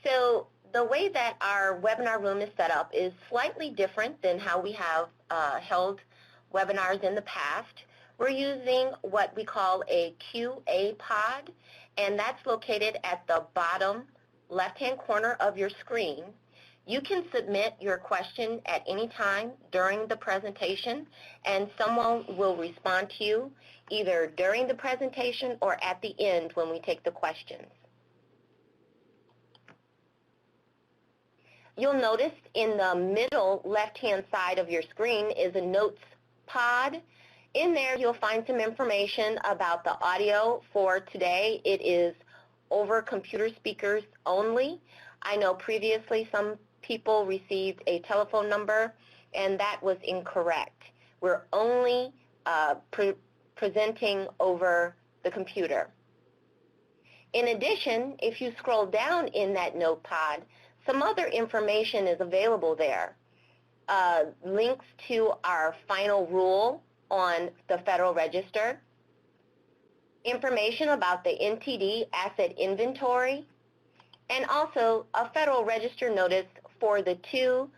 So the way that our webinar room is set up is slightly different than how we have held webinars in the past. We're using what we call a QA pod, and that's located at the bottom left-hand corner of your screen. You can submit your question at any time during the presentation, and someone will respond to you either during the presentation or at the end when we take the questions. You'll notice in the middle left-hand side of your screen is a notes pod. In there you'll find some information about the audio for today. It is over computer speakers only. I know previously some people received a telephone number, and that was incorrect. We're only presenting over the computer. In addition, if you scroll down in that note pod, some other information is available there. Links to our final rule on the Federal Register, information about the NTD asset inventory, and also a Federal Register notice for the 2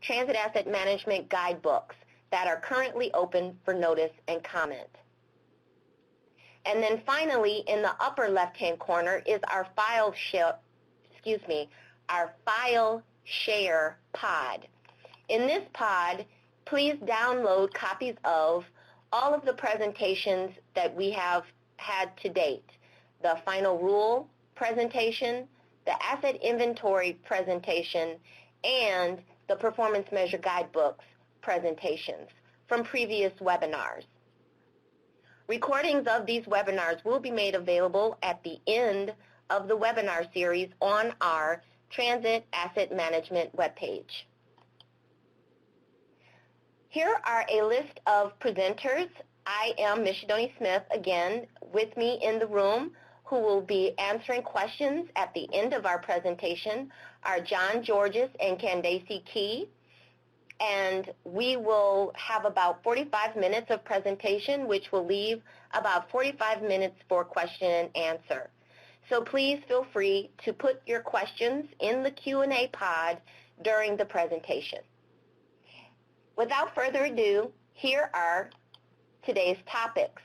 Transit Asset Management guidebooks that are currently open for notice and comment. And then finally, in the upper left-hand corner is our file share pod. In this pod, please download copies of all of the presentations that we have had to date. The final rule presentation, the asset inventory presentation, and the performance measure guidebooks presentations from previous webinars. Recordings of these webinars will be made available at the end of the webinar series on our Transit Asset Management webpage. Here are a list of presenters. I am Mshadoni Smith, again, with me in the room, who will be answering questions at the end of our presentation are John Georges and Candace Key. And we will have about 45 minutes of presentation, which will leave about 45 minutes for question and answer. So please feel free to put your questions in the Q&A pod during the presentation. Without further ado, here are today's topics.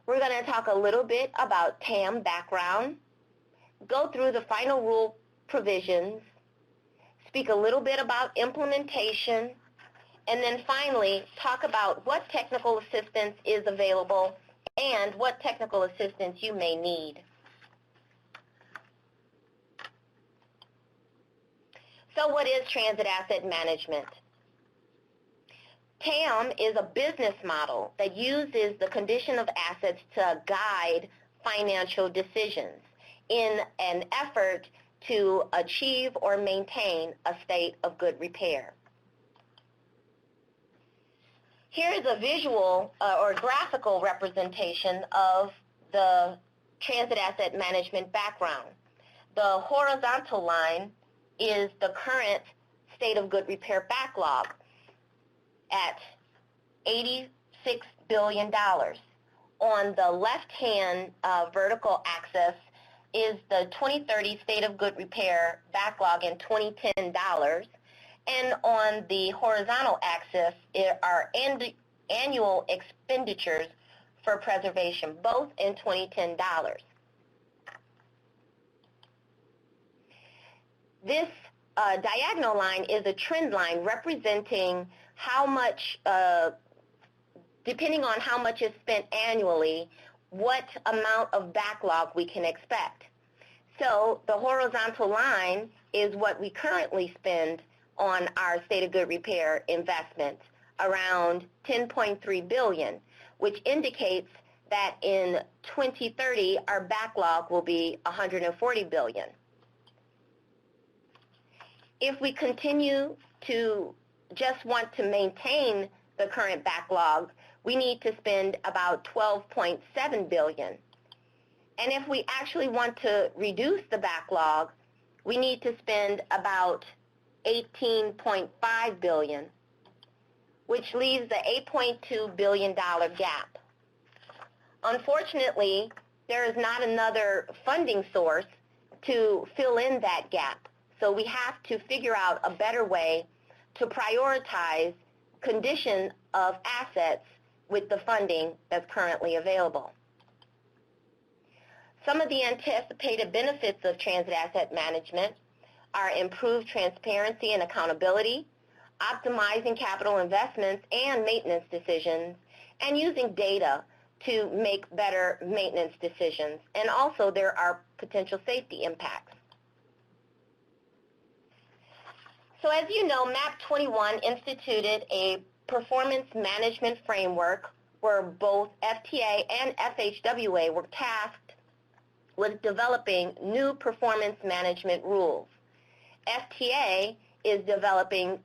We're going to talk a little bit about TAM background, go through the final rule provisions, speak a little bit about implementation, and then finally talk about what technical assistance is available and what technical assistance you may need. So what is transit asset management? TAM is a business model that uses the condition of assets to guide financial decisions in an effort to achieve or maintain a state of good repair. Here is a visual or graphical representation of the transit asset management background. The horizontal line is the current state of good repair backlog at $86 billion. On the left-hand vertical axis is the 2030 state of good repair backlog in 2010 dollars, and on the horizontal axis are annual expenditures for preservation, both in 2010 dollars. This diagonal line is a trend line representing how much, depending on how much is spent annually, what amount of backlog we can expect. So the horizontal line is what we currently spend on our state of good repair investments, around $10.3 billion, which indicates that in 2030 our backlog will be $140 billion. If we continue to just want to maintain the current backlog, we need to spend about $12.7 billion. And if we actually want to reduce the backlog, we need to spend about $18.5 billion, which leaves the $8.2 billion gap. Unfortunately, there is not another funding source to fill in that gap. So we have to figure out a better way to prioritize condition of assets with the funding that's currently available. Some of the anticipated benefits of transit asset management are improved transparency and accountability, optimizing capital investments and maintenance decisions, and using data to make better maintenance decisions. And also there are potential safety impacts. So as you know, MAP 21 instituted a performance management framework where both FTA and FHWA were tasked with developing new performance management rules. FTA is developing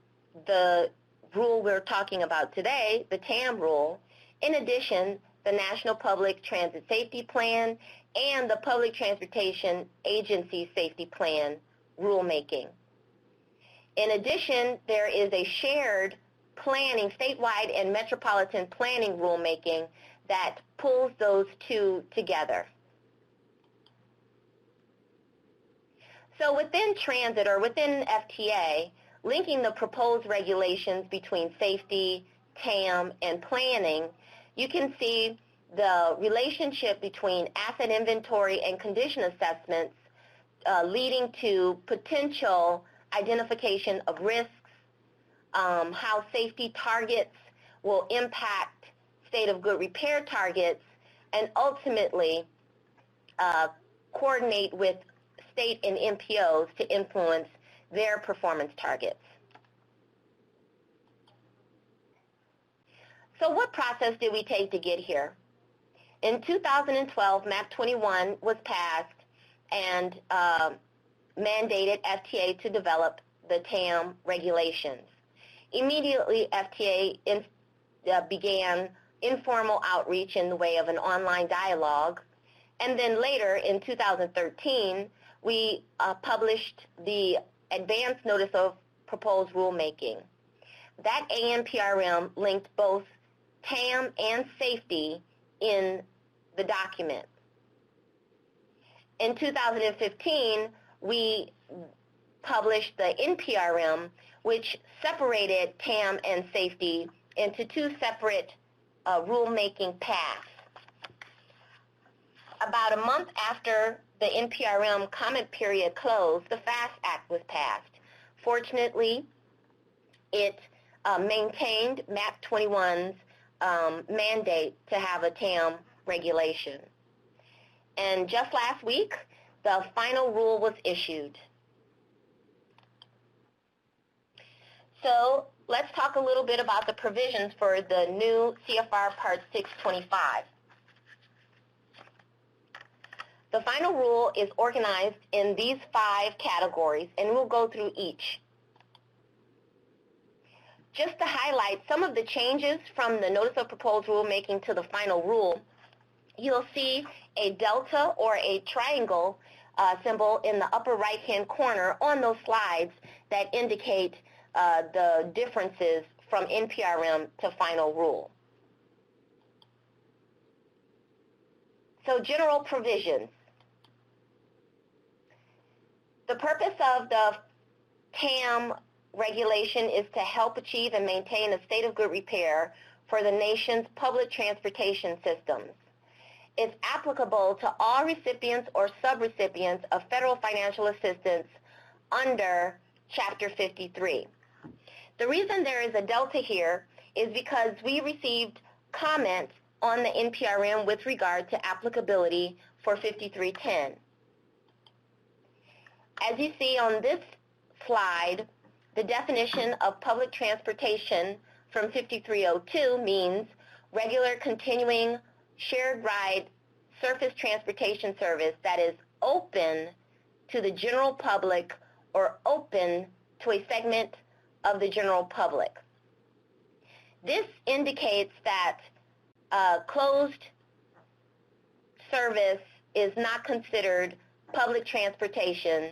the rule we're talking about today, the TAM rule. In addition, the National Public Transit Safety Plan and the Public Transportation Agency Safety Plan rulemaking. In addition, there is a shared planning, statewide and metropolitan planning rulemaking that pulls those two together. So within transit or within FTA, linking the proposed regulations between safety, TAM, and planning, you can see the relationship between asset inventory and condition assessments leading to potential identification of risks, how safety targets will impact state of good repair targets, and ultimately coordinate with state and MPOs to influence their performance targets. So what process did we take to get here? In 2012, MAP 21 was passed and mandated FTA to develop the TAM regulations. Immediately, FTA began informal outreach in the way of an online dialogue, and then later in 2013, we published the Advance Notice of Proposed Rulemaking. That ANPRM linked both TAM and safety in the document. In 2015, we published the NPRM, which separated TAM and safety into two separate rulemaking paths. About a month after the NPRM comment period closed, the FAST Act was passed. Fortunately, it maintained MAP 21's mandate to have a TAM regulation. And just last week, the final rule was issued. So let's talk a little bit about the provisions for the new CFR Part 625. The final rule is organized in these 5 categories, and we'll go through each. Just to highlight some of the changes from the Notice of Proposed Rulemaking to the final rule, you'll see a delta or a triangle symbol in the upper right-hand corner on those slides that indicate the differences from NPRM to final rule. So general provisions. The purpose of the TAM regulation is to help achieve and maintain a state of good repair for the nation's public transportation systems. It's applicable to all recipients or subrecipients of federal financial assistance under Chapter 53. The reason there is a delta here is because we received comments on the NPRM with regard to applicability for 5310. As you see on this slide, the definition of public transportation from 5302 means regular continuing shared ride surface transportation service that is open to the general public or open to a segment of the general public. This indicates that closed service is not considered public transportation,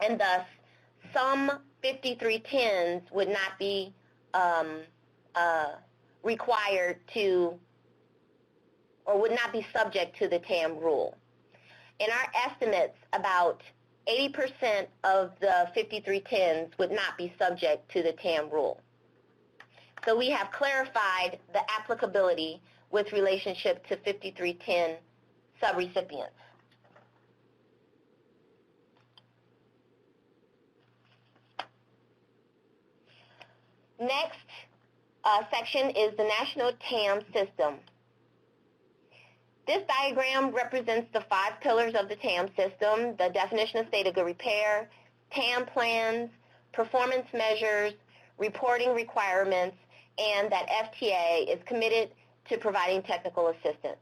and thus some 5310s would not be required to or would not be subject to the TAM rule. In our estimates, about 80% of the 5310s would not be subject to the TAM rule. So we have clarified the applicability with relationship to 5310 subrecipients. Next section is the National TAM System. This diagram represents the 5 pillars of the TAM system: the definition of state of good repair, TAM plans, performance measures, reporting requirements, and that FTA is committed to providing technical assistance.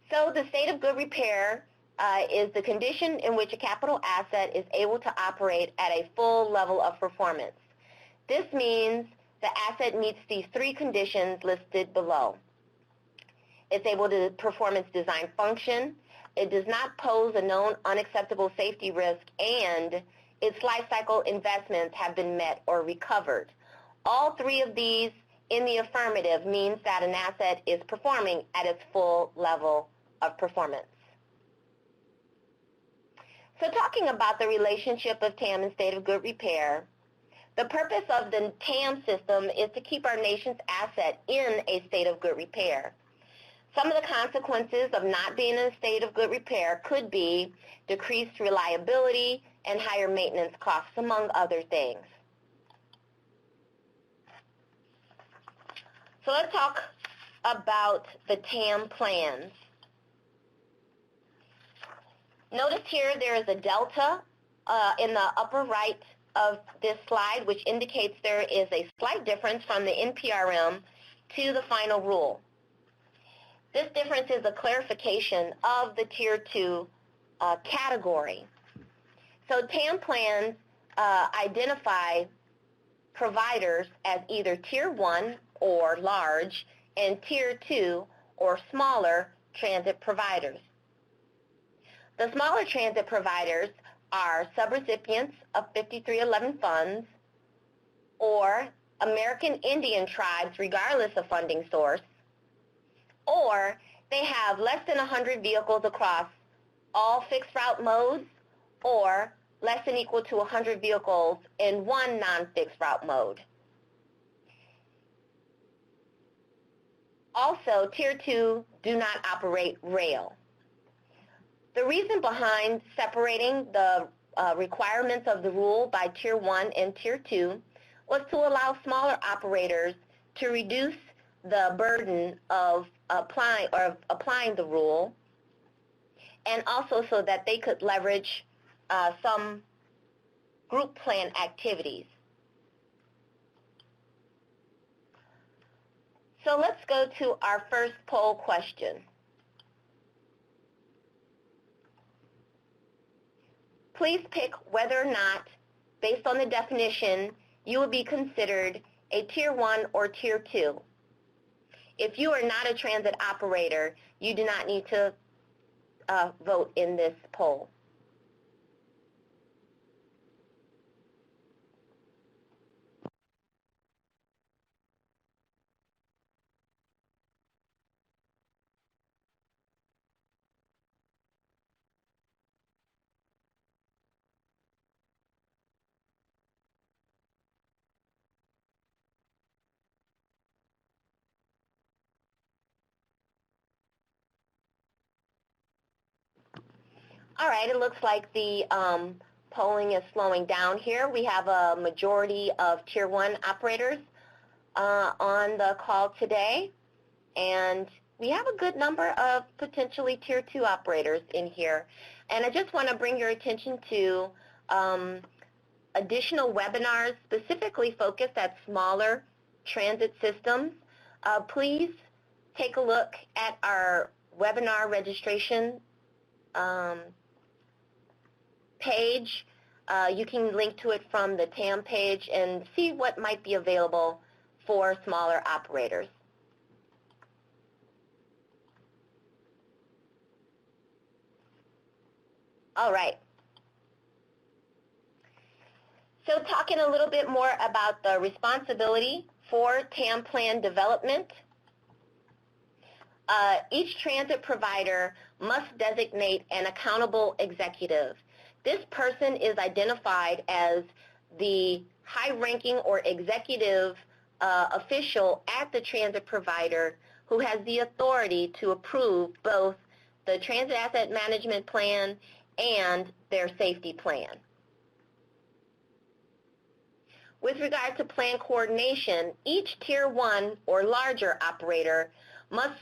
So the state of good repair is the condition in which a capital asset is able to operate at a full level of performance. This means the asset meets these 3 conditions listed below. It's able to perform its design function, it does not pose a known unacceptable safety risk, and its life cycle investments have been met or recovered. All 3 of these in the affirmative means that an asset is performing at its full level of performance. So talking about the relationship of TAM and state of good repair, the purpose of the TAM system is to keep our nation's asset in a state of good repair. Some of the consequences of not being in a state of good repair could be decreased reliability and higher maintenance costs, among other things. So let's talk about the TAM plans. Notice here there is a delta in the upper right of this slide, which indicates there is a slight difference from the NPRM to the final rule. This difference is a clarification of the Tier 2 category. So TAM plans identify providers as either Tier 1 or large and Tier 2 or smaller transit providers. The smaller transit providers are subrecipients of 5311 funds or American Indian tribes regardless of funding source, or they have less than 100 vehicles across all fixed route modes or less than equal to 100 vehicles in one non-fixed route mode. Also, Tier 2 do not operate rail. The reason behind separating the requirements of the rule by Tier 1 and Tier 2 was to allow smaller operators to reduce the burden of applying the rule, and also so that they could leverage some group plan activities. So let's go to our first poll question. Please pick whether or not, based on the definition, you would be considered a Tier 1 or Tier 2. If you are not a transit operator, you do not need to vote in this poll. All right, it looks like the polling is slowing down here. We have a majority of Tier 1 operators on the call today, and we have a good number of potentially Tier 2 operators in here. And I just want to bring your attention to additional webinars specifically focused at smaller transit systems. Please take a look at our webinar registration page. You can link to it from the TAM page and see what might be available for smaller operators. All right. So talking a little bit more about the responsibility for TAM plan development. each transit provider must designate an accountable executive. This person is identified as the high-ranking or executive official at the transit provider who has the authority to approve both the transit asset management plan and their safety plan. With regard to plan coordination, each Tier 1 or larger operator must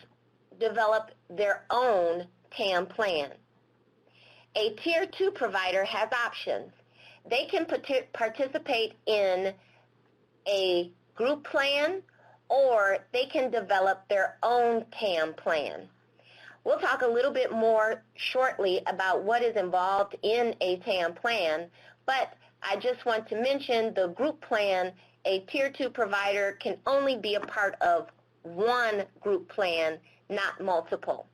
develop their own TAM plan. A Tier 2 provider has options. They can participate in a group plan, or they can develop their own TAM plan. We'll talk a little bit more shortly about what is involved in a TAM plan, but I just want to mention the group plan. A Tier 2 provider can only be a part of one group plan, not multiple.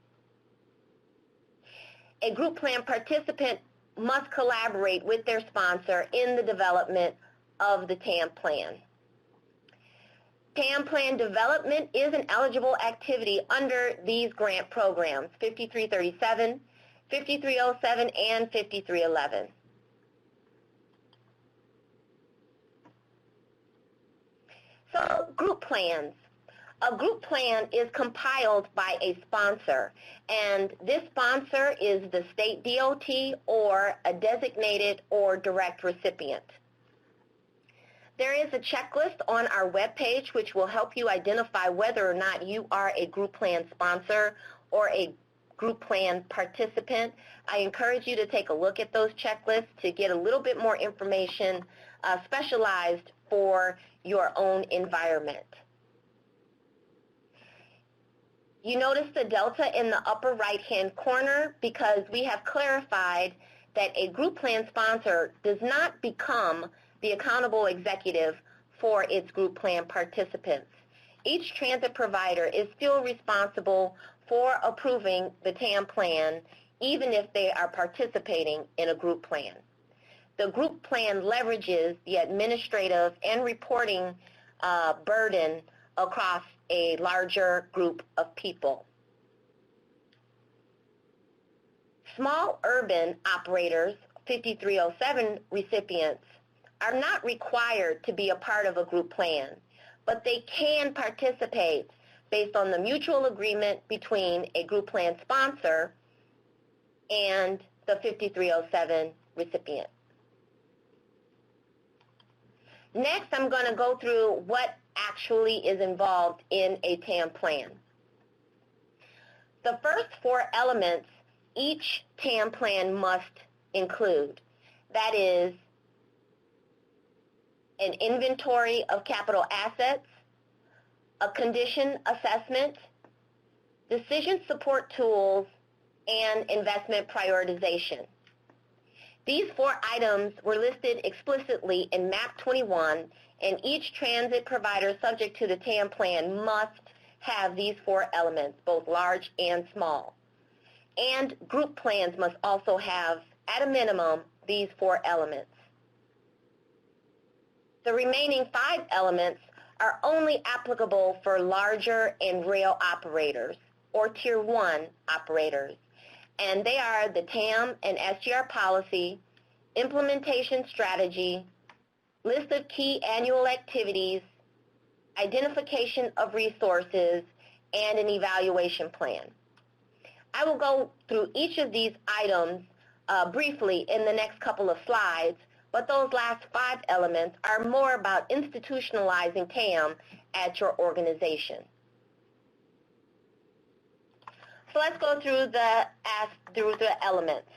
A group plan participant must collaborate with their sponsor in the development of the TAM plan. TAM plan development is an eligible activity under these grant programs, 5337, 5307, and 5311. So, group plans. A group plan is compiled by a sponsor, and this sponsor is the state DOT or a designated or direct recipient. There is a checklist on our webpage which will help you identify whether or not you are a group plan sponsor or a group plan participant. I encourage you to take a look at those checklists to get a little bit more information specialized for your own environment. You notice the delta in the upper right-hand corner because we have clarified that a group plan sponsor does not become the accountable executive for its group plan participants. Each transit provider is still responsible for approving the TAM plan, even if they are participating in a group plan. The group plan leverages the administrative and reporting burden across a larger group of people. Small urban operators, 5307 recipients, are not required to be a part of a group plan, but they can participate based on the mutual agreement between a group plan sponsor and the 5307 recipient. Next, I'm going to go through what actually is involved in a TAM plan. The first four elements each TAM plan must include. That is an inventory of capital assets, a condition assessment, decision support tools, and investment prioritization. These four items were listed explicitly in MAP 21, and each transit provider subject to the TAM plan must have these four elements, both large and small. And group plans must also have, at a minimum, these four elements. The remaining five elements are only applicable for larger and rail operators, or Tier 1 operators, and they are the TAM and SGR policy, implementation strategy, list of key annual activities, identification of resources, and an evaluation plan. I will go through each of these items briefly in the next couple of slides, but those last five elements are more about institutionalizing TAM at your organization. So let's go through the elements.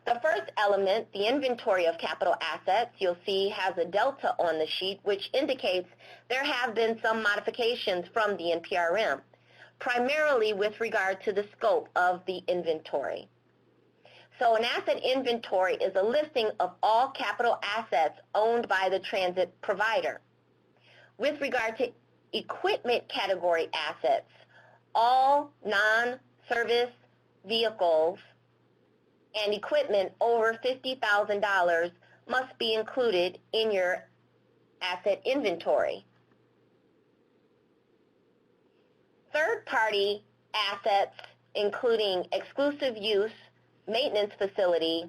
The first element, the inventory of capital assets, you'll see has a delta on the sheet, which indicates there have been some modifications from the NPRM, primarily with regard to the scope of the inventory. So an asset inventory is a listing of all capital assets owned by the transit provider. With regard to equipment category assets, all non-service vehicles and equipment over $50,000 must be included in your asset inventory. Third-party assets, including exclusive use, maintenance facility,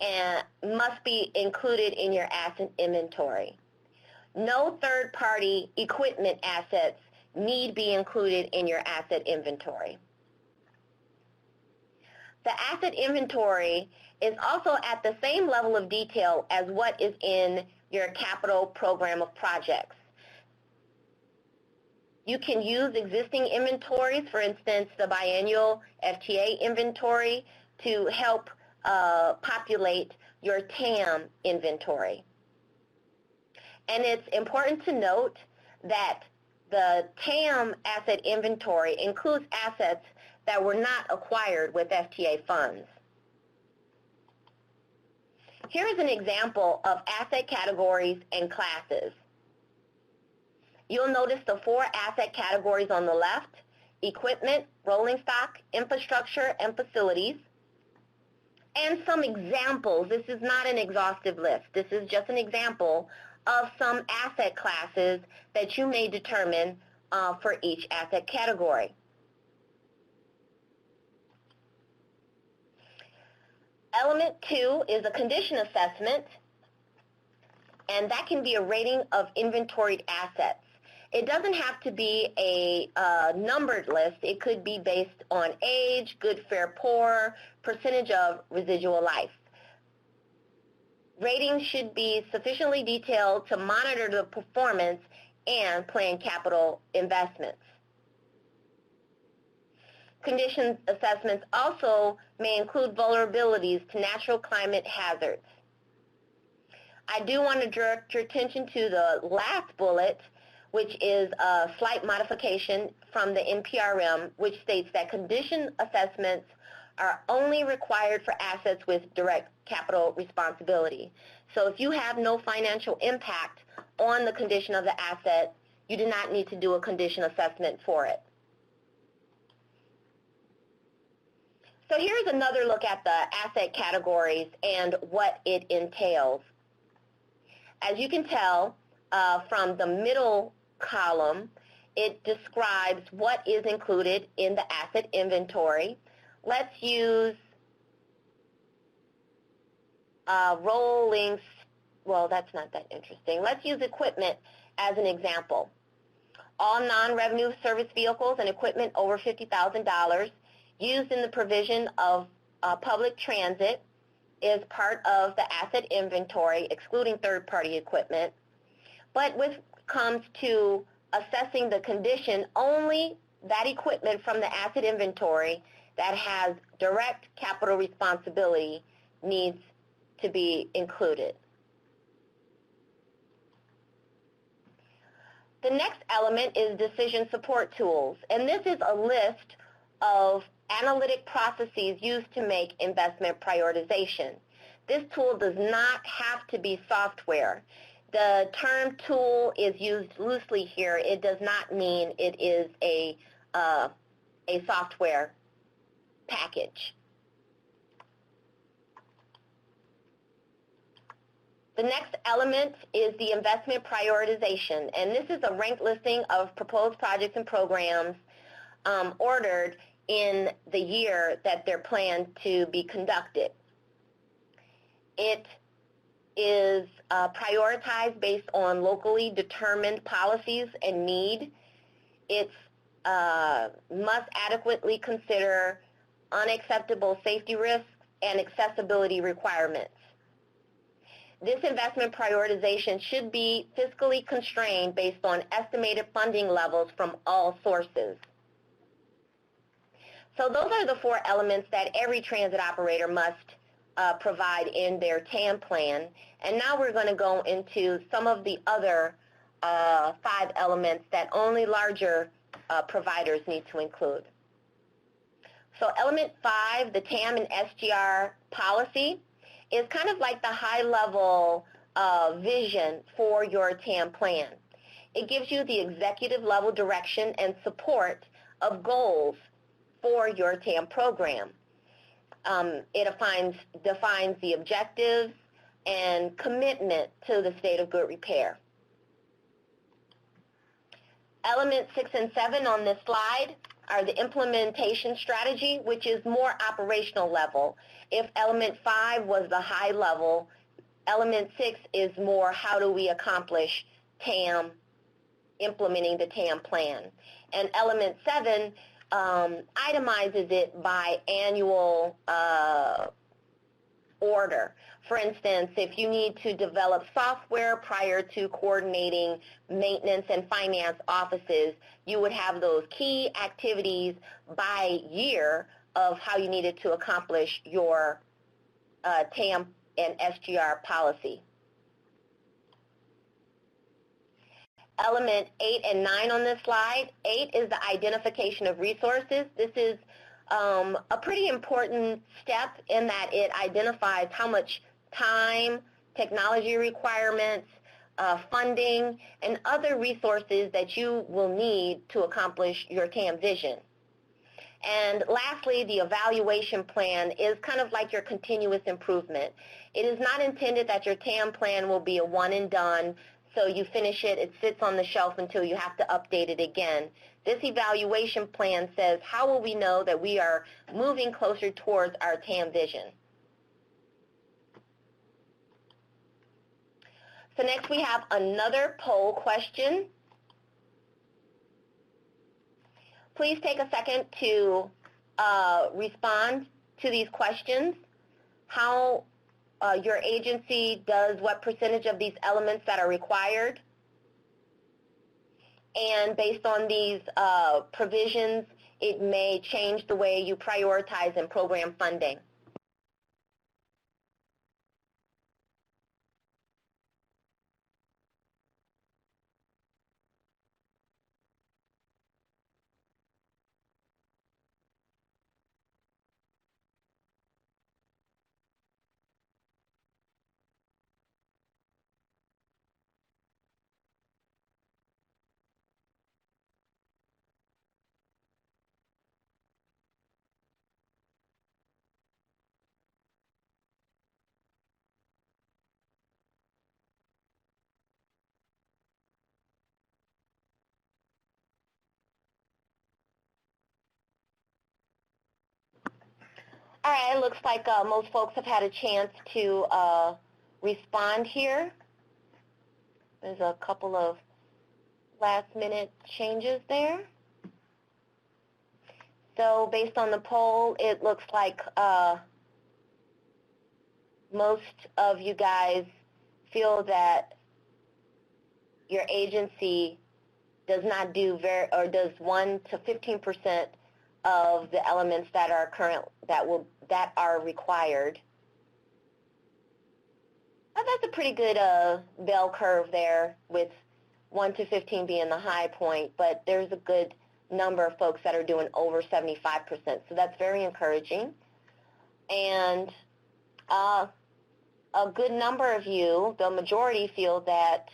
and must be included in your asset inventory. No third-party equipment assets need be included in your asset inventory. The asset inventory is also at the same level of detail as what is in your capital program of projects. You can use existing inventories, for instance, the biennial FTA inventory, to help populate your TAM inventory. And it's important to note that the TAM asset inventory includes assets that were not acquired with FTA funds. Here is an example of asset categories and classes. You'll notice the 4 asset categories on the left: equipment, rolling stock, infrastructure, and facilities. And some examples. This is not an exhaustive list. This is just an example of some asset classes that you may determine for each asset category. Element 2 is a condition assessment, and that can be a rating of inventoried assets. It doesn't have to be a numbered list. It could be based on age, good, fair, poor, percentage of residual life. Ratings should be sufficiently detailed to monitor the performance and plan capital investments. Condition assessments also may include vulnerabilities to natural climate hazards. I do want to direct your attention to the last bullet, which is a slight modification from the NPRM, which states that condition assessments are only required for assets with direct capital responsibility. So if you have no financial impact on the condition of the asset, you do not need to do a condition assessment for it. So here's another look at the asset categories and what it entails. As you can tell from the middle column, it describes what is included in the asset inventory. Let's use well, that's not that interesting. Let's use equipment as an example. All non-revenue service vehicles and equipment over $50,000 used in the provision of public transit is part of the asset inventory, excluding third-party equipment. But when it comes to assessing the condition, only that equipment from the asset inventory that has direct capital responsibility needs to be included. The next element is decision support tools, and this is a list of analytic processes used to make investment prioritization. This tool does not have to be software. The term tool is used loosely here. It does not mean it is a software package. The next element is the investment prioritization, and this is a ranked listing of proposed projects and programs ordered in the year that they're planned to be conducted. It is prioritized based on locally determined policies and need. It must adequately consider unacceptable safety risks and accessibility requirements. This investment prioritization should be fiscally constrained based on estimated funding levels from all sources. So those are the 4 elements that every transit operator must provide in their TAM plan. And now we're going to go into some of the other 5 elements that only larger providers need to include. So element 5, the TAM and SGR policy, is kind of like the high-level vision for your TAM plan. It gives you the executive-level direction and support of goals for your TAM program. It defines the objectives and commitment to the state of good repair. Elements 6 and 7 on this slide are the implementation strategy, which is more operational level. If element 5 was the high level, element 6 is more how do we accomplish TAM, implementing the TAM plan. And element 7 itemizes it by annual order. For instance, if you need to develop software prior to coordinating maintenance and finance offices, you would have those key activities by year of how you needed to accomplish your TAM and SGR policy. Element 8 and 9 on this slide. 8 is the identification of resources. This is a pretty important step in that it identifies how much time, technology requirements, funding, and other resources that you will need to accomplish your TAM vision. And lastly, the evaluation plan is kind of like your continuous improvement. It is not intended that your TAM plan will be a one and done, so you finish it, it sits on the shelf until you have to update it again. This evaluation plan says, how will we know that we are moving closer towards our TAM vision? So next we have another poll question. Please take a second to respond to these questions. How your agency does what percentage of these elements that are required. And based on these provisions, it may change the way you prioritize and program funding. All right, it looks like most folks have had a chance to respond here. There's a couple of last-minute changes there. So based on the poll, it looks like most of you guys feel that your agency does not do does 1 to 15% of the elements that are that are required. That's a pretty good bell curve there, with 1 to 15 being the high point, but there's a good number of folks that are doing over 75%, so that's very encouraging. And a good number of you, the majority, feel that,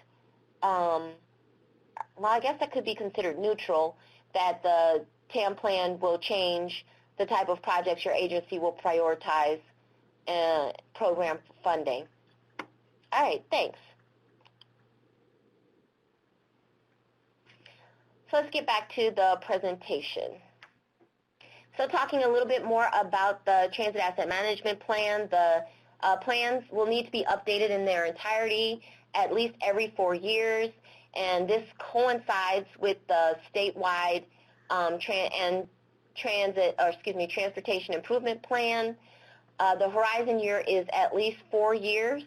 well, I guess that could be considered neutral, that the TAM plan will change the type of projects your agency will prioritize program funding. All right, thanks. So let's get back to the presentation. So talking a little bit more about the Transit Asset Management Plan, the plans will need to be updated in their entirety at least every 4 years, and this coincides with the statewide Transportation Improvement Plan. The horizon year is at least 4 years.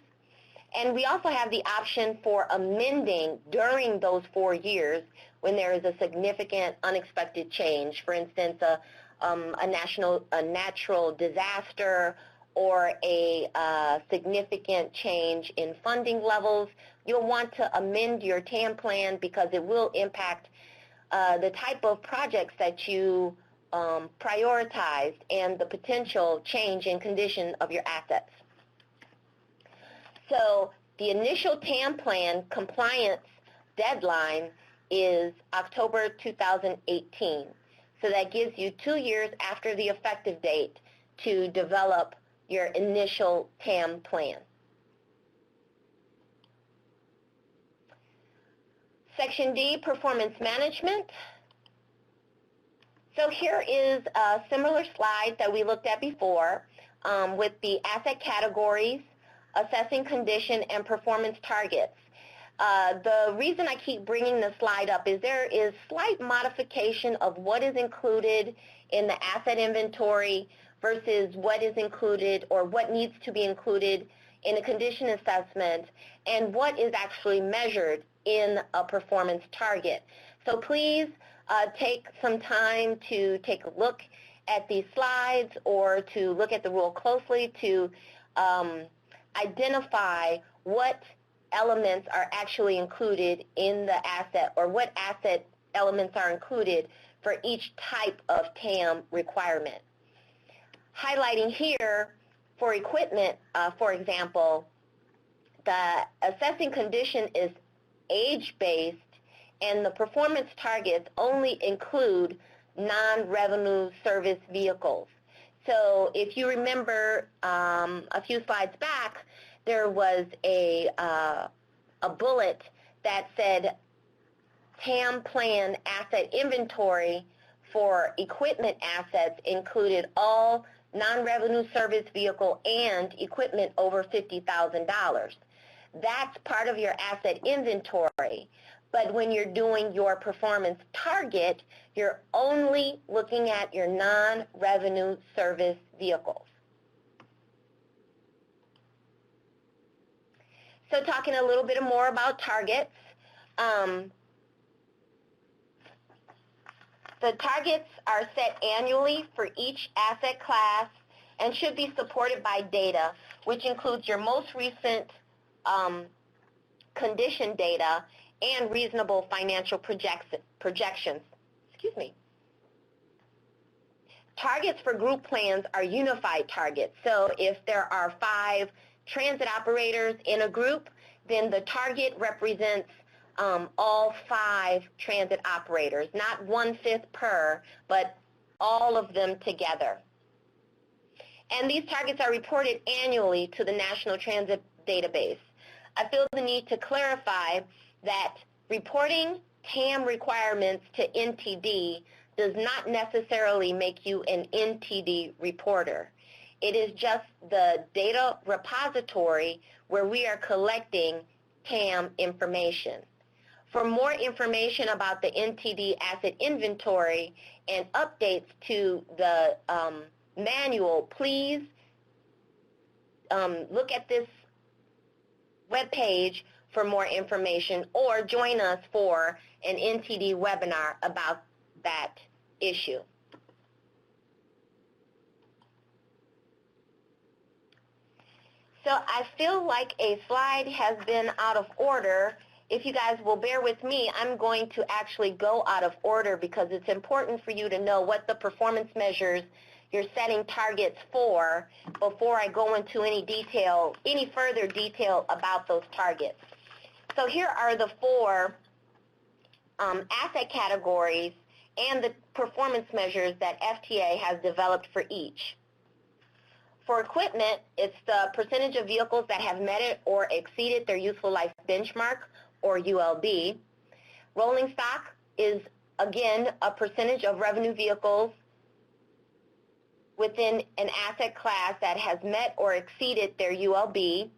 And we also have the option for amending during those 4 years when there is a significant unexpected change. For instance, a natural disaster or a significant change in funding levels. You'll want to amend your TAM plan because it will impact the type of projects that you prioritized and the potential change in condition of your assets. So the initial TAM plan compliance deadline is October 2018. So that gives you 2 years after the effective date to develop your initial TAM plan. Section D, performance management. So here is a similar slide that we looked at before with the asset categories, assessing condition, and performance targets. The reason I keep bringing the slide up is there is slight modification of what is included in the asset inventory versus what is included or what needs to be included in a condition assessment and what is actually measured in a performance target. So please take some time to take a look at these slides or to look at the rule closely to identify what elements are actually included in the asset or what asset elements are included for each type of TAM requirement. Highlighting here for equipment, for example, the assessing condition is age-based and the performance targets only include non-revenue service vehicles. So if you remember a few slides back, there was a bullet that said TAM Plan Asset Inventory for equipment assets included all non-revenue service vehicle and equipment over $50,000. That's part of your asset inventory. But when you're doing your performance target, you're only looking at your non-revenue service vehicles. So talking a little bit more about targets. The targets are set annually for each asset class and should be supported by data, which includes your most recent condition data and reasonable financial projections. Excuse me. Targets for group plans are unified targets. So if there are 5 transit operators in a group, then the target represents all 5 transit operators, not 1/5 per, but all of them together. And these targets are reported annually to the National Transit Database. I feel the need to clarify that reporting TAM requirements to NTD does not necessarily make you an NTD reporter. It is just the data repository where we are collecting TAM information. For more information about the NTD asset inventory and updates to the manual, please look at this webpage for more information or join us for an NTD webinar about that issue. So I feel like a slide has been out of order. If you guys will bear with me, I'm going to actually go out of order because it's important for you to know what the performance measures you're setting targets for before I go into any further detail about those targets. So here are the 4 asset categories and the performance measures that FTA has developed for each. For equipment, it's the percentage of vehicles that have met it or exceeded their useful life benchmark, or ULB. Rolling stock is, again, a percentage of revenue vehicles within an asset class that has met or exceeded their ULB.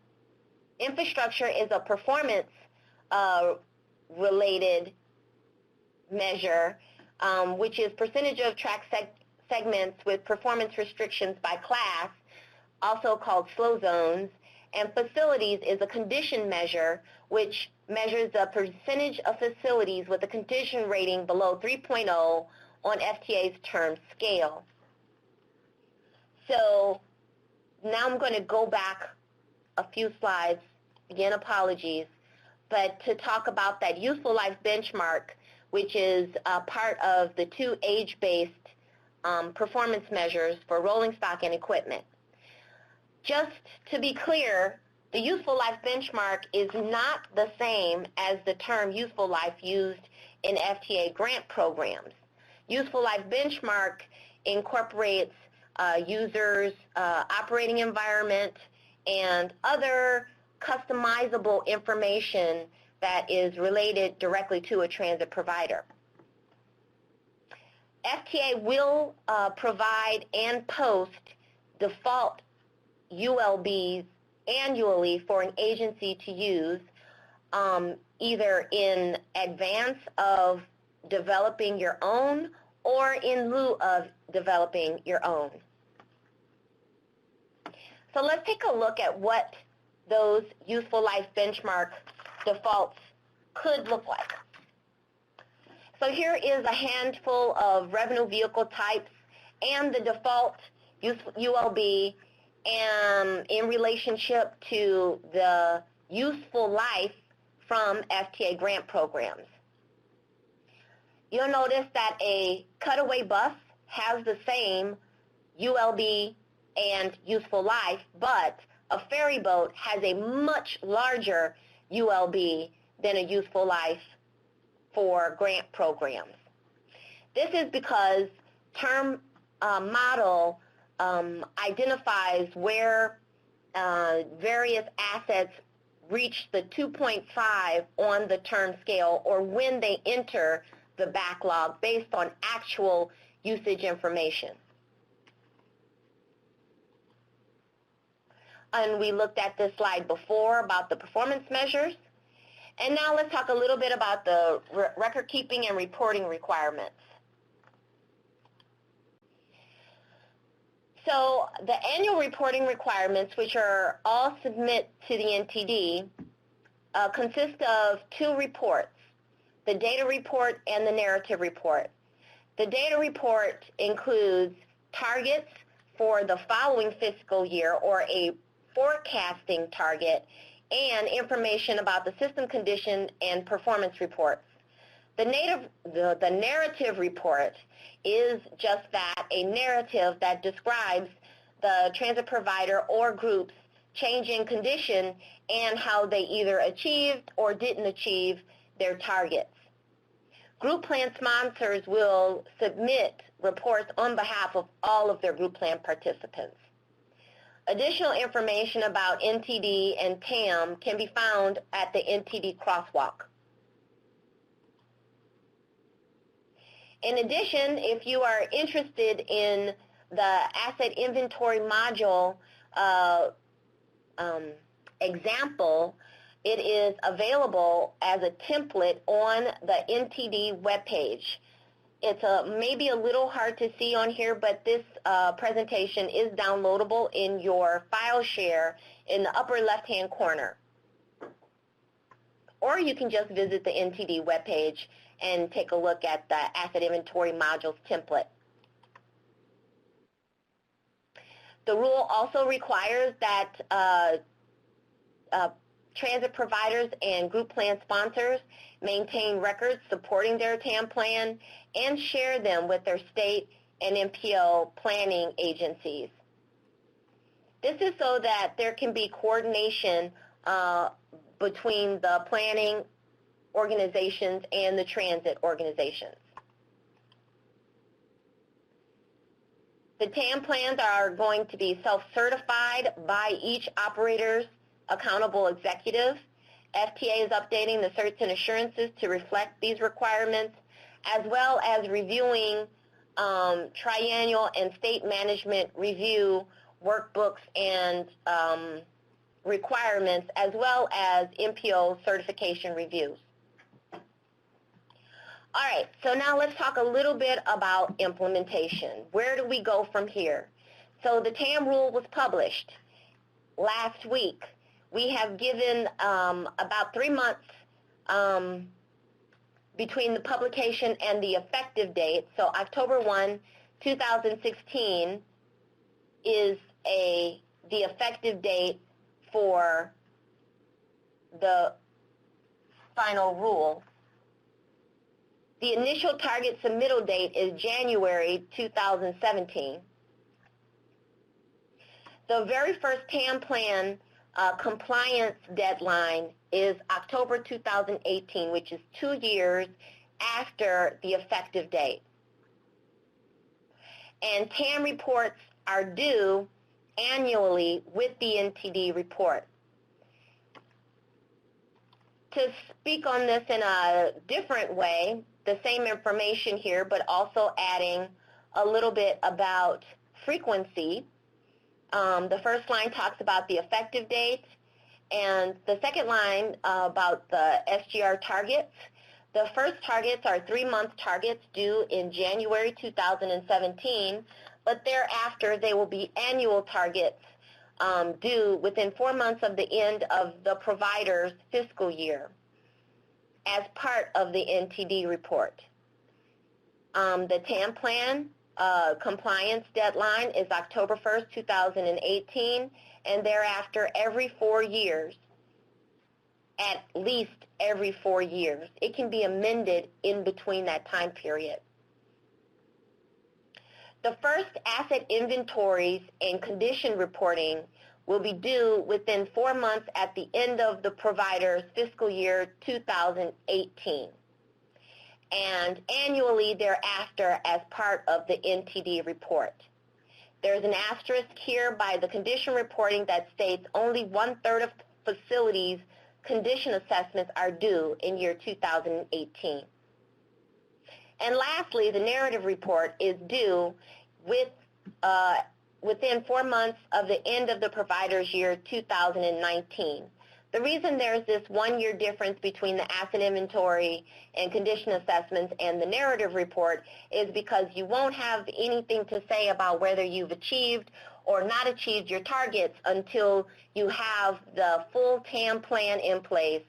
Infrastructure is a performance-related measure, which is percentage of track segments with performance restrictions by class, also called slow zones. And facilities is a condition measure, which measures the percentage of facilities with a condition rating below 3.0 on FTA's term scale. So now I'm going to go back a few slides, again apologies, but to talk about that useful life benchmark, which is part of the 2 age-based performance measures for rolling stock and equipment. Just to be clear, the useful life benchmark is not the same as the term useful life used in FTA grant programs. Useful life benchmark incorporates users' operating environment and other customizable information that is related directly to a transit provider. FTA will provide and post default ULBs annually for an agency to use, either in advance of developing your own or in lieu of developing your own. So let's take a look at what those useful life benchmark defaults could look like. So here is a handful of revenue vehicle types and the default ULB in relationship to the useful life from FTA grant programs. You'll notice that a cutaway bus has the same ULB and useful life, but a ferry boat has a much larger ULB than a useful life for grant programs. This is because term model identifies where various assets reach the 2.5 on the term scale, or when they enter the backlog based on actual usage information. And we looked at this slide before about the performance measures. And now let's talk a little bit about the record keeping and reporting requirements. So the annual reporting requirements, which are all submit to the NTD, consist of two reports, the data report and the narrative report. The data report includes targets for the following fiscal year, or a forecasting target, and information about the system condition and performance reports. The narrative report is just that, a narrative that describes the transit provider or group's change in condition and how they either achieved or didn't achieve their targets. Group plan sponsors will submit reports on behalf of all of their group plan participants. Additional information about NTD and TAM can be found at the NTD crosswalk. In addition, if you are interested in the asset inventory module example, it is available as a template on the NTD webpage. It's maybe a little hard to see on here, but this presentation is downloadable in your file share in the upper left-hand corner. Or you can just visit the NTD webpage and take a look at the Asset Inventory Modules template. The rule also requires that transit providers and group plan sponsors maintain records supporting their TAM plan and share them with their state and MPO planning agencies. This is so that there can be coordination between the planning organizations and the transit organizations. The TAM plans are going to be self-certified by each operator's accountable executive. FTA is updating the certs and assurances to reflect these requirements, as well as reviewing triennial and state management review workbooks and requirements, as well as MPO certification reviews. All right, so now let's talk a little bit about implementation. Where do we go from here? So the TAM rule was published last week. We have given about 3 months between the publication and the effective date. So October 1, 2016 is the effective date for the final rule. The initial target submittal date is January 2017. The very first TAM plan compliance deadline is October 2018, which is 2 years after the effective date. And TAM reports are due annually with the NTD report. To speak on this in a different way, the same information here, but also adding a little bit about frequency. The first line talks about the effective date, and the second line about the SGR targets. The first targets are 3-month targets due in January 2017, but thereafter they will be annual targets due within 4 months of the end of the provider's fiscal year as part of the NTD report. The TAM plan compliance deadline is October 1st, 2018, and thereafter every 4 years, at least every 4 years. It can be amended in between that time period. The first asset inventories and condition reporting will be due within 4 months at the end of the provider's fiscal year 2018, and annually thereafter as part of the NTD report. There's an asterisk here by the condition reporting that states only 1/3 of facilities' condition assessments are due in year 2018. And lastly, the narrative report is due within 4 months of the end of the provider's year 2019. The reason there's this 1-year difference between the asset inventory and condition assessments and the narrative report is because you won't have anything to say about whether you've achieved or not achieved your targets until you have the full TAM plan in place,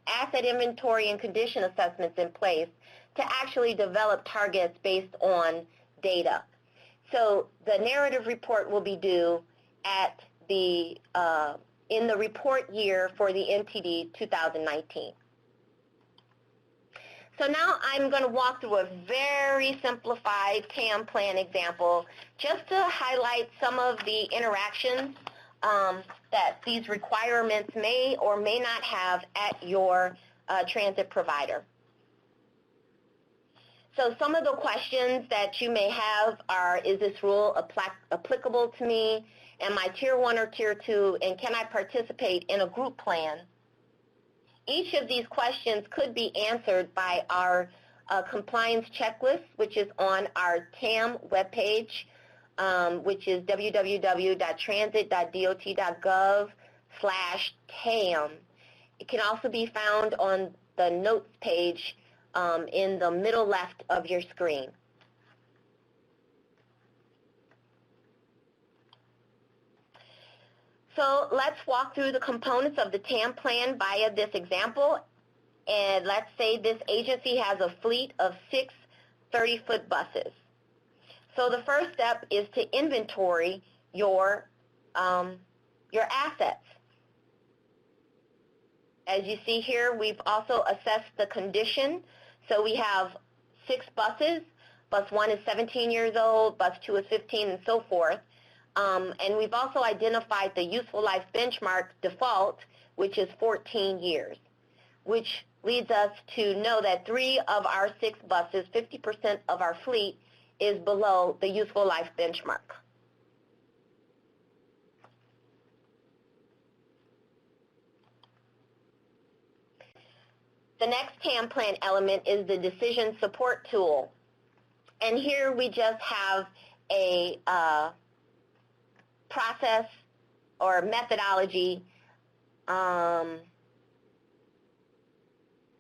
asset inventory and condition assessments in place to actually develop targets based on data. So the narrative report will be due at in the report year for the NTD 2019. So now I'm going to walk through a very simplified TAM plan example just to highlight some of the interactions that these requirements may or may not have at your transit provider. So some of the questions that you may have are, is this rule applicable to me? Am I Tier 1 or Tier 2? And can I participate in a group plan? Each of these questions could be answered by our compliance checklist, which is on our TAM webpage, which is www.transit.dot.gov/TAM. It can also be found on the notes page in the middle left of your screen. So let's walk through the components of the TAM plan via this example. And let's say this agency has a fleet of 6 30-foot buses. So the first step is to inventory your assets. As you see here, we've also assessed the condition. So we have 6 buses. Bus 1 is 17 years old, bus 2 is 15, and so forth. And we've also identified the useful life benchmark default, which is 14 years, which leads us to know that 3 of our 6 buses, 50% of our fleet, is below the useful life benchmark. The next TAM plan element is the decision support tool. And here we just have a process or methodology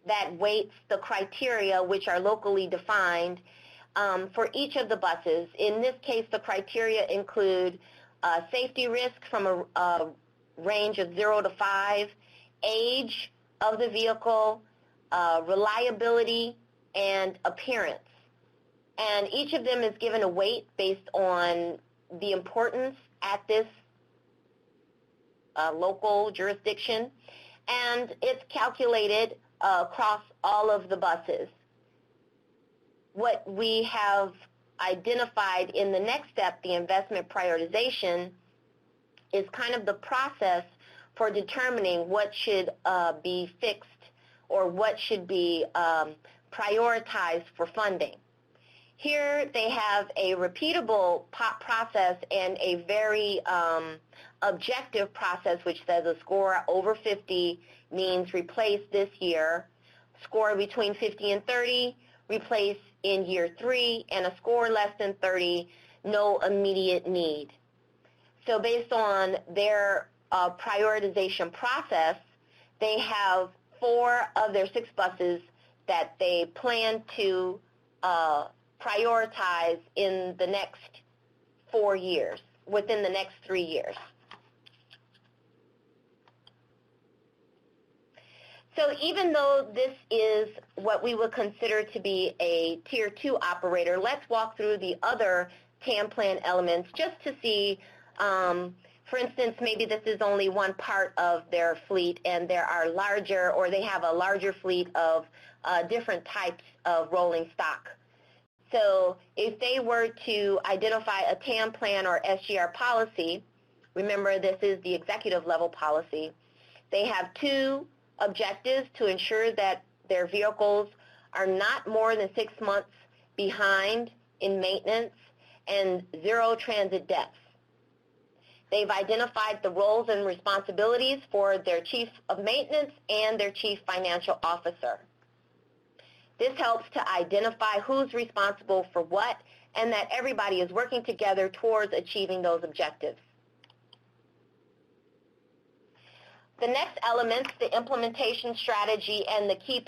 that weights the criteria which are locally defined for each of the buses. In this case, the criteria include safety risk from a range of 0 to 5, age of the vehicle, reliability, and appearance. And each of them is given a weight based on the importance at this local jurisdiction, and it's calculated across all of the buses. What we have identified in the next step, the investment prioritization, is kind of the process for determining what should be fixed or what should be prioritized for funding. Here they have a repeatable process and a very objective process which says a score over 50 means replace this year, score between 50 and 30, replace in year 3, and a score less than 30, no immediate need. So based on their prioritization process, they have 4 of their 6 buses that they plan to prioritize in the next 4 years, within the next 3 years. So even though this is what we would consider to be a Tier 2 operator, let's walk through the other TAM plan elements just to see, for instance, maybe this is only one part of their fleet and there are larger, or they have a larger fleet of different types of rolling stock. So if they were to identify a TAM plan or SGR policy, remember this is the executive level policy, they have 2 objectives to ensure that their vehicles are not more than 6 months behind in maintenance and 0 transit deaths. They've identified the roles and responsibilities for their chief of maintenance and their chief financial officer. This helps to identify who's responsible for what and that everybody is working together towards achieving those objectives. The next elements, the implementation strategy and the key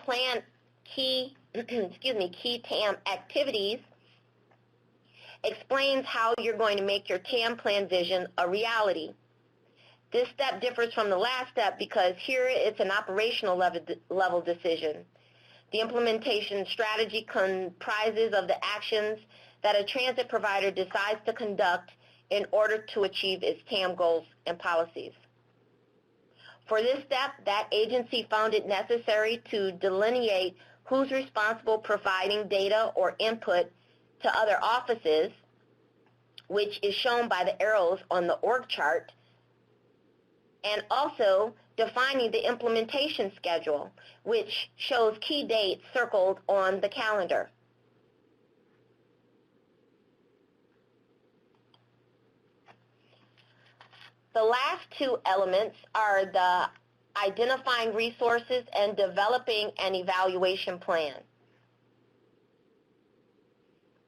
TAM activities, explains how you're going to make your TAM plan vision a reality. This step differs from the last step because here it's an operational level decision. The implementation strategy comprises of the actions that a transit provider decides to conduct in order to achieve its TAM goals and policies. For this step, that agency found it necessary to delineate who's responsible providing data or input to other offices, which is shown by the arrows on the org chart, and also defining the implementation schedule, which shows key dates circled on the calendar. The last 2 elements are the identifying resources and developing an evaluation plan.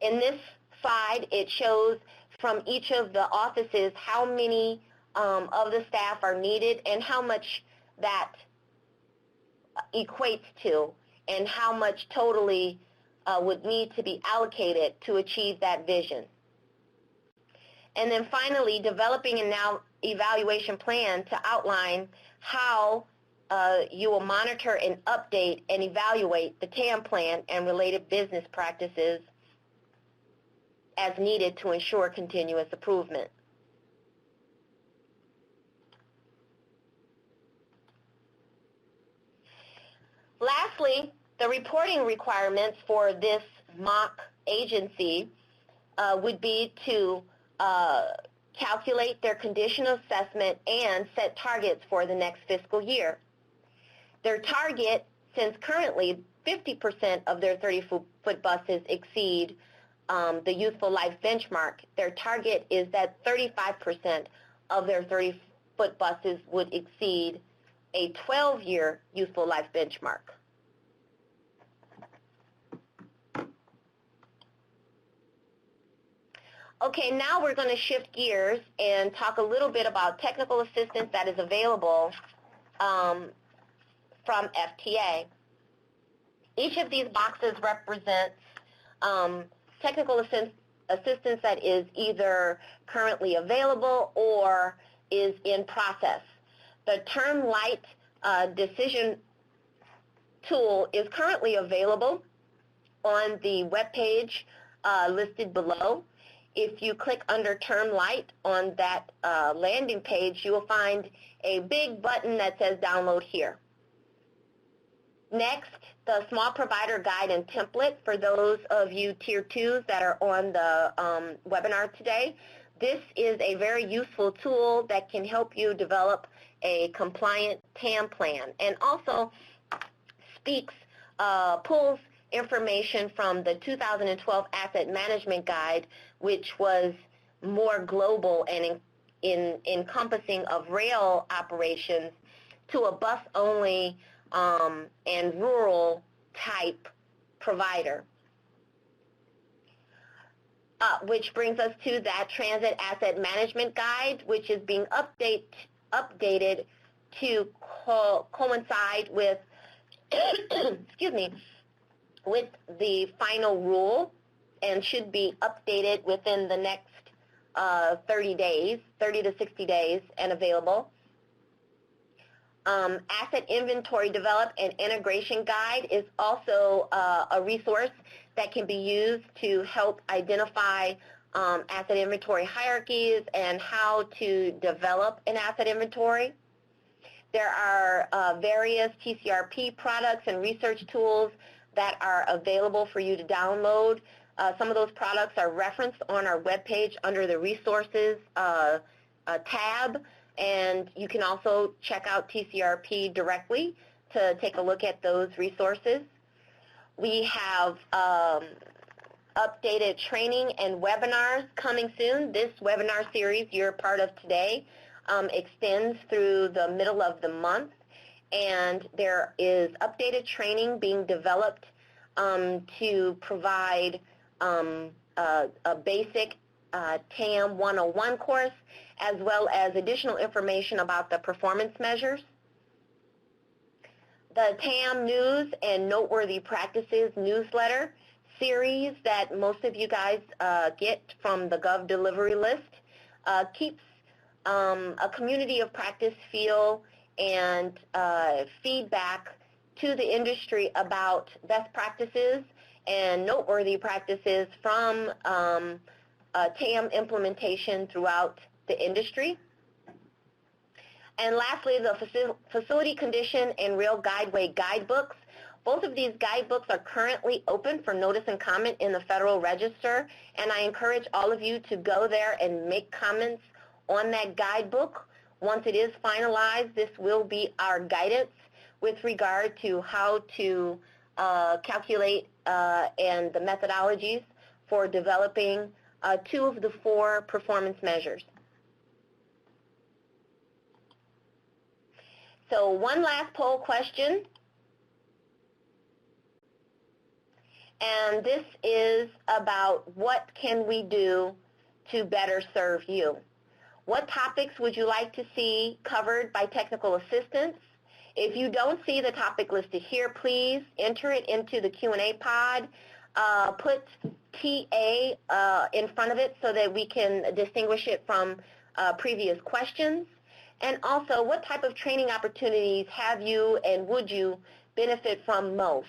In this slide, it shows from each of the offices how many of the staff are needed and how much that equates to and how much totally would need to be allocated to achieve that vision. And then finally, developing an evaluation plan to outline how you will monitor and update and evaluate the TAM plan and related business practices as needed to ensure continuous improvement. Lastly, the reporting requirements for this mock agency would be to calculate their condition assessment and set targets for the next fiscal year. Their target, since currently 50% of their 30-foot buses exceed the useful life benchmark, their target is that 35% of their 30-foot buses would exceed a 12-year useful life benchmark. Okay, now we're going to shift gears and talk a little bit about technical assistance that is available from FTA. Each of these boxes represents technical assistance that is either currently available or is in process. The Term Light decision tool is currently available on the web page listed below. If you click under Term Light on that landing page, you will find a big button that says Download Here. Next, the Small Provider Guide and Template for those of you Tier 2s that are on the webinar today. This is a very useful tool that can help you develop a compliant TAM plan and also pulls information from the 2012 Asset Management Guide, which was more global and encompassing of rail operations, to a bus-only and rural type provider. which brings us to that Transit Asset Management Guide, which is being updated to coincide with, excuse me, with the final rule, and should be updated within the next 30 days, 30 to 60 days, and available. Asset Inventory Develop and Integration Guide is also a resource that can be used to help identify asset inventory hierarchies and how to develop an asset inventory. There are various TCRP products and research tools that are available for you to download. Some of those products are referenced on our webpage under the Resources tab, and you can also check out TCRP directly to take a look at those resources. We have updated training and webinars coming soon. This webinar series you're part of today extends through the middle of the month, and there is updated training being developed to provide a basic TAM 101 course, as well as additional information about the performance measures. The TAM News and Noteworthy Practices newsletter series that most of you guys get from the Gov Delivery List keeps a community of practice feel and feedback to the industry about best practices and noteworthy practices from TAM implementation throughout the industry. And lastly, the Facility Condition and Real Guideway guidebooks. Both of these guidebooks are currently open for notice and comment in the Federal Register, and I encourage all of you to go there and make comments on that guidebook. Once it is finalized, this will be our guidance with regard to how to calculate and the methodologies for developing 2 of the 4 performance measures. So one last poll question, and this is about what can we do to better serve you. What topics would you like to see covered by technical assistance? If you don't see the topic listed here, please enter it into the Q&A pod. Put TA in front of it so that we can distinguish it from previous questions. And also, what type of training opportunities have you and would you benefit from most?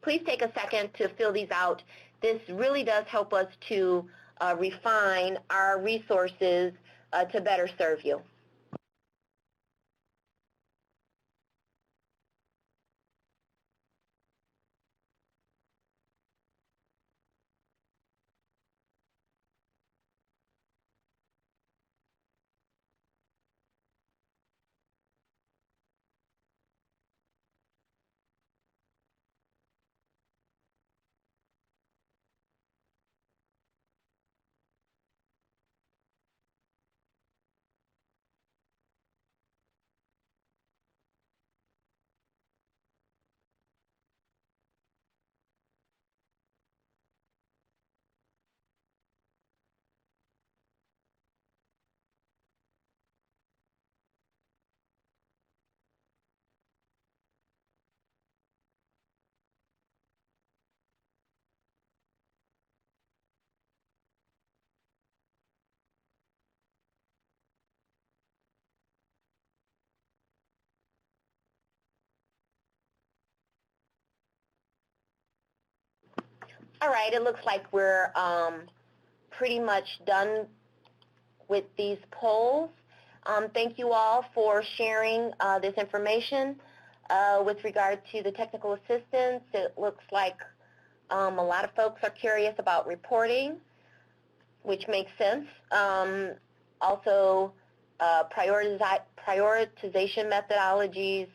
Please take a second to fill these out. This really does help us to refine our resources to better serve you. All right, it looks like we're pretty much done with these polls. Thank you all for sharing this information with regard to the technical assistance. It looks like a lot of folks are curious about reporting, which makes sense. Also, prioritization methodologies,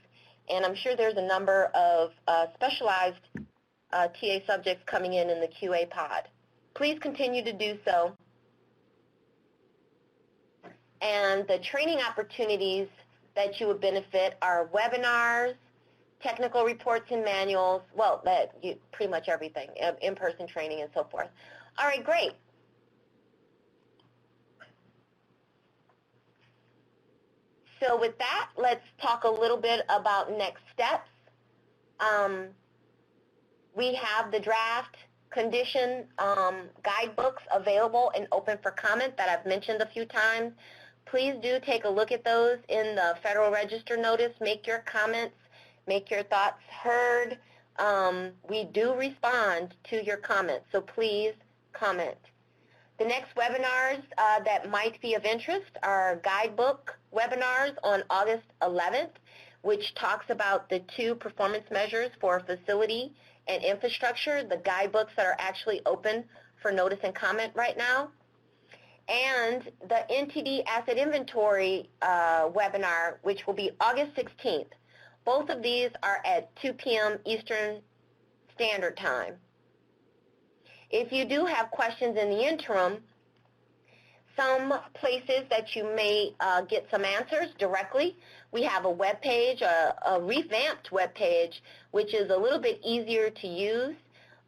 and I'm sure there's a number of specialized TA subjects coming in the QA pod. Please continue to do so. And the training opportunities that you would benefit are webinars, technical reports and manuals, well, pretty much everything, in-person training and so forth. All right, great. So with that, let's talk a little bit about next steps. We have the draft condition guidebooks available and open for comment that I've mentioned a few times. Please do take a look at those in the Federal Register notice. Make your comments, make your thoughts heard. We do respond to your comments, so please comment. The next webinars that might be of interest are guidebook webinars on August 11th, which talks about the 2 performance measures for facility and infrastructure, the guidebooks that are actually open for notice and comment right now. And the NTD Asset Inventory webinar, which will be August 16th. Both of these are at 2 p.m. Eastern Standard Time. If you do have questions in the interim, some places that you may get some answers directly, we have a web page, a revamped web page, which is a little bit easier to use,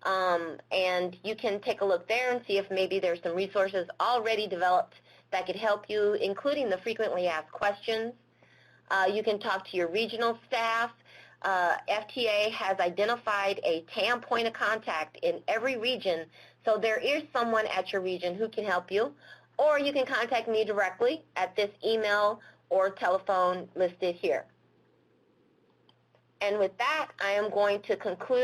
and you can take a look there and see if maybe there's some resources already developed that could help you, including the frequently asked questions. You can talk to your regional staff. FTA has identified a TAM point of contact in every region, so there is someone at your region who can help you. Or you can contact me directly at this email or telephone listed here. And with that, I am going to conclude